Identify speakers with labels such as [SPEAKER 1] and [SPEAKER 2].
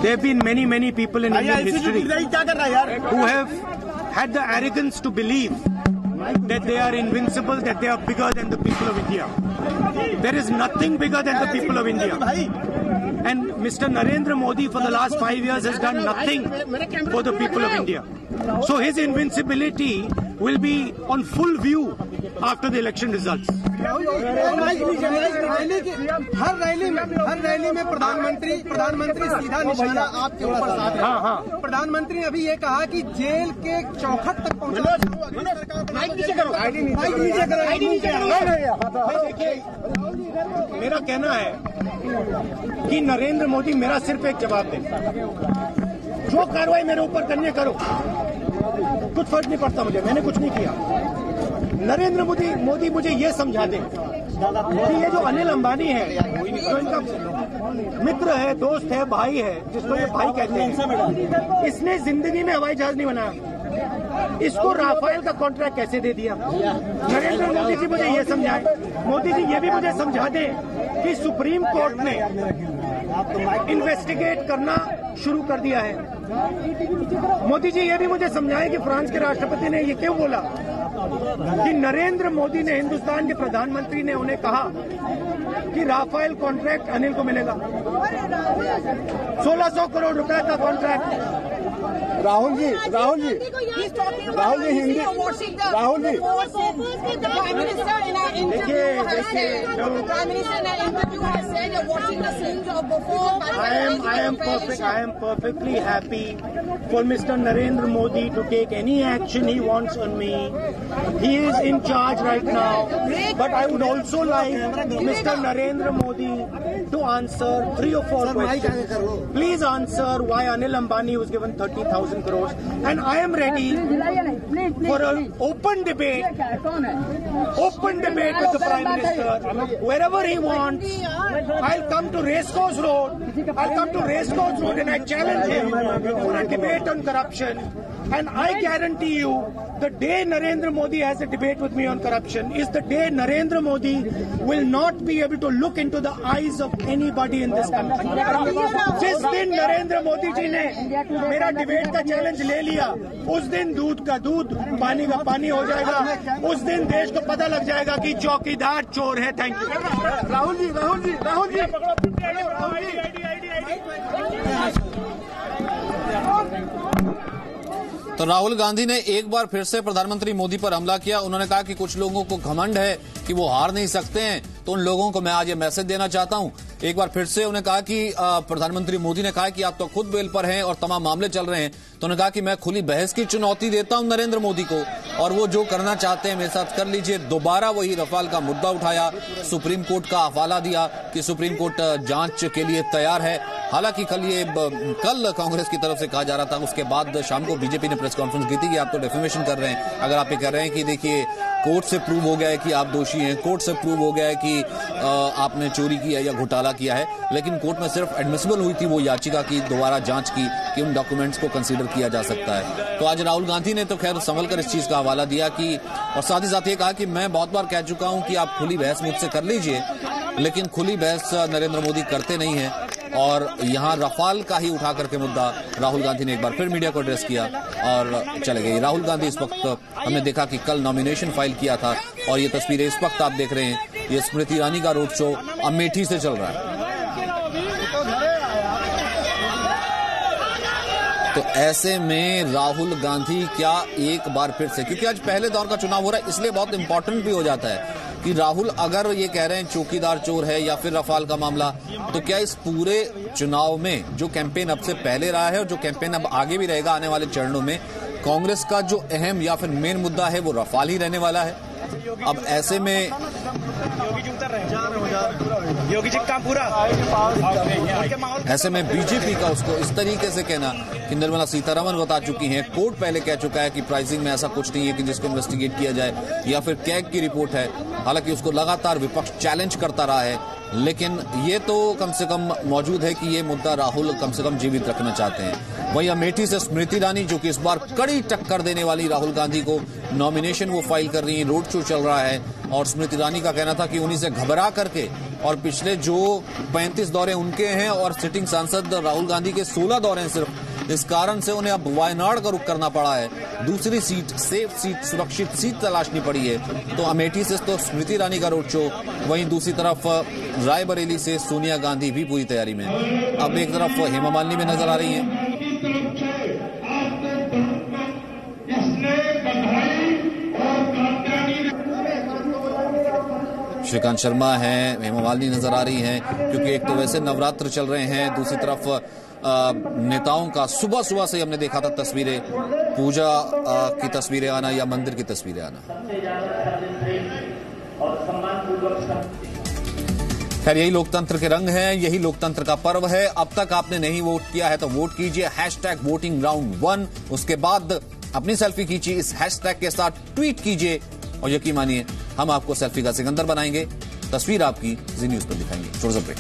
[SPEAKER 1] There have been many people in Indian history who have had the arrogance to believe that they are invincible, that they are bigger than the people of India. There is nothing bigger than the people of India. And Mr. Narendra Modi for the last 5 years has done nothing for the people of India. So his invincibility will be on full view after the election results.
[SPEAKER 2] Her rally में प्रधानमंत्री सीधा निशाना आपके ऊपर साध रहे हैं। प्रधानमंत्री अभी ये कहा कि जेल के चौखट तक पहुंचना।
[SPEAKER 1] मेरा कहना है कि नरेंद्र मोदी मेरा सिर्फ एक जवाब दे, जो कार्रवाई मेरे ऊपर करने करो, कुछ फर्क नहीं पड़ता मुझे, मैंने कुछ नहीं किया। नरेंद्र मोदी मुझे ये समझा दे कि ये जो अनिल अंबानी है, जो इनका मित्र है, दोस्त है, भाई है, जिसको ये भाई कहते हैं, इसने जिंदगी में हवाई जहाज नहीं बनाया, इसको राफेल का कॉन्ट्रैक्ट कैसे दे दिया? नरेंद्र मोदी जी मुझे ये समझाए। मोदी जी ये भी मुझे समझा दें कि सुप्रीम कोर्ट ने इन्वेस्टिगेट करना शुरू कर दिया है। मोदी जी ये भी मुझे समझाएं कि फ्रांस के राष्ट्रपति ने ये क्यों बोला कि नरेंद्र मोदी ने, हिंदुस्तान के प्रधानमंत्री ने उन्हें कहा कि राफेल कॉन्ट्रैक्ट अनिल को मिलेगा। 1600 करोड़ रुपए का contract.
[SPEAKER 2] Rahul ji Hindi, Rahul ji
[SPEAKER 1] I am perfectly happy for Mr. Narendra Modi to take any action he wants on me. He is in charge right now. But I would also like Mr. Narendra Modi to answer 3 or 4 questions. Please answer why Anil Ambani was given 30,000 crores. And I am ready for an open debate with the Prime Minister. Wherever he wants, I'll come to Racecourse Road and I challenge him for a debate on corruption. And I guarantee you, the day Narendra Modi has a debate with me on corruption is the day Narendra Modi will not be able to look into the eyes of anybody in this country. जिस दिन नरेंद्र मोदी जी ने मेरा debate का challenge ले लिया, उस दिन दूध का दूध, पानी का पानी हो जाएगा। उस दिन देश को पता लग जाएगा कि चौकीदार चोर है। Thank you.
[SPEAKER 2] राहुल जी
[SPEAKER 3] तो राहुल गांधी ने एक बार फिर से प्रधानमंत्री मोदी पर हमला किया। उन्होंने कहा कि कुछ लोगों को घमंड है कि वो हार नहीं सकते हैं, तो उन लोगों को मैं आज ये मैसेज देना चाहता हूं। एक बार फिर से उन्हें कहा कि प्रधानमंत्री मोदी ने कहा कि आप तो खुद बेल पर हैं और तमाम मामले चल रहे हैं, तो उन्होंने कहा कि मैं खुली बहस की चुनौती देता हूं नरेंद्र मोदी को, और वो जो करना चाहते हैं मेरे साथ कर लीजिए। दोबारा वही रफाल का मुद्दा उठाया, सुप्रीम कोर्ट का हवाला दिया कि सुप्रीम कोर्ट जांच के लिए तैयार है। हालांकि कल कांग्रेस की तरफ से कहा जा रहा था, उसके बाद शाम को बीजेपी ने प्रेस कॉन्फ्रेंस की थी कि आप तो डेफेमेशन कर रहे हैं। अगर आप ये कह रहे हैं कि देखिए कोर्ट से प्रूव हो गया है कि आप दोषी हैं, कोर्ट से प्रूव हो गया है कि आपने चोरी किया या घोटाला किया है, लेकिन कोर्ट में सिर्फ एडमिसिबल हुई थी वो याचिका की दोबारा जांच की कि उन डॉक्यूमेंट्स को कंसीडर किया जा सकता है। तो आज राहुल गांधी ने तो खैर संभल कर इस चीज का हवाला दिया कि, और साथ ही साथ ये कहा कि मैं बहुत बार कह चुका हूं कि आप खुली बहस मुझसे कर लीजिए, लेकिन खुली बहस नरेंद्र मोदी करते नहीं है। और यहां रफाल का ही उठा करके मुद्दा राहुल गांधी ने एक बार फिर मीडिया को एड्रेस किया और चले गए। राहुल गांधी इस वक्त हमने देखा कि कल नॉमिनेशन फाइल किया था, और ये तस्वीरें इस वक्त आप देख रहे हैं, ये स्मृति ईरानी का रोड शो अमेठी से चल रहा है। तो ऐसे में राहुल गांधी क्या एक बार फिर से, क्योंकि आज पहले दौर का चुनाव हो रहा है, इसलिए बहुत इंपॉर्टेंट भी हो जाता है कि राहुल अगर ये कह रहे हैं चौकीदार चोर है या फिर रफाल का मामला, तो क्या इस पूरे चुनाव में जो कैंपेन अब से पहले रहा है और जो कैंपेन अब आगे भी रहेगा आने वाले चरणों में, कांग्रेस का जो अहम या फिर मेन मुद्दा है वो रफाल ही रहने वाला है। अब ऐसे में
[SPEAKER 4] योगी जी काम पूरा,
[SPEAKER 3] ऐसे में बीजेपी का उसको इस तरीके से कहना कि निर्मला सीतारमण बता चुकी हैं, कोर्ट पहले कह चुका है कि प्राइसिंग में ऐसा कुछ नहीं है कि जिसको इन्वेस्टिगेट किया जाए, या फिर कैग की रिपोर्ट है। हालांकि उसको लगातार विपक्ष चैलेंज करता रहा है, लेकिन ये तो कम से कम मौजूद है कि ये मुद्दा राहुल कम से कम जीवित रखना चाहते हैं। वहीं अमेठी से स्मृति ईरानी, जो कि इस बार कड़ी टक्कर देने वाली राहुल गांधी को, नॉमिनेशन वो फाइल कर रही है, रोड शो चल रहा है, और स्मृति ईरानी का कहना था कि उन्हीं से घबरा करके और पिछले जो 35 दौरे उनके हैं और सिटिंग सांसद राहुल गांधी के 16 दौरे हैं सिर्फ, इस कारण से उन्हें अब वायनाड का रुख करना पड़ा है। दूसरी सीट, सेफ सीट, सुरक्षित सीट तलाशनी पड़ी है। तो अमेठी से तो स्मृति ईरानी का रोड शो, वहीं दूसरी तरफ रायबरेली से सोनिया गांधी भी पूरी तैयारी में। अब एक तरफ हेमा मालिनी में नजर आ रही हैं। श्रीकांत शर्मा है, हेमा मालिनी नजर आ रही हैं, क्योंकि एक तो वैसे नवरात्र चल रहे हैं, दूसरी तरफ नेताओं का सुबह सुबह से हमने देखा था तस्वीरें, पूजा की तस्वीरें आना या मंदिर की तस्वीरें आना। खैर, यही लोकतंत्र के रंग हैं, यही लोकतंत्र का पर्व है। अब तक आपने नहीं वोट किया है तो वोट कीजिए, #VotingRound1। उसके बाद अपनी सेल्फी खींचिए, इस हैशटैग के साथ ट्वीट कीजिए और यकीन मानिए हम आपको सेल्फी का सिकंदर बनाएंगे, तस्वीर आपकी जी न्यूज पर दिखाएंगे। छोटा सा ब्रेक।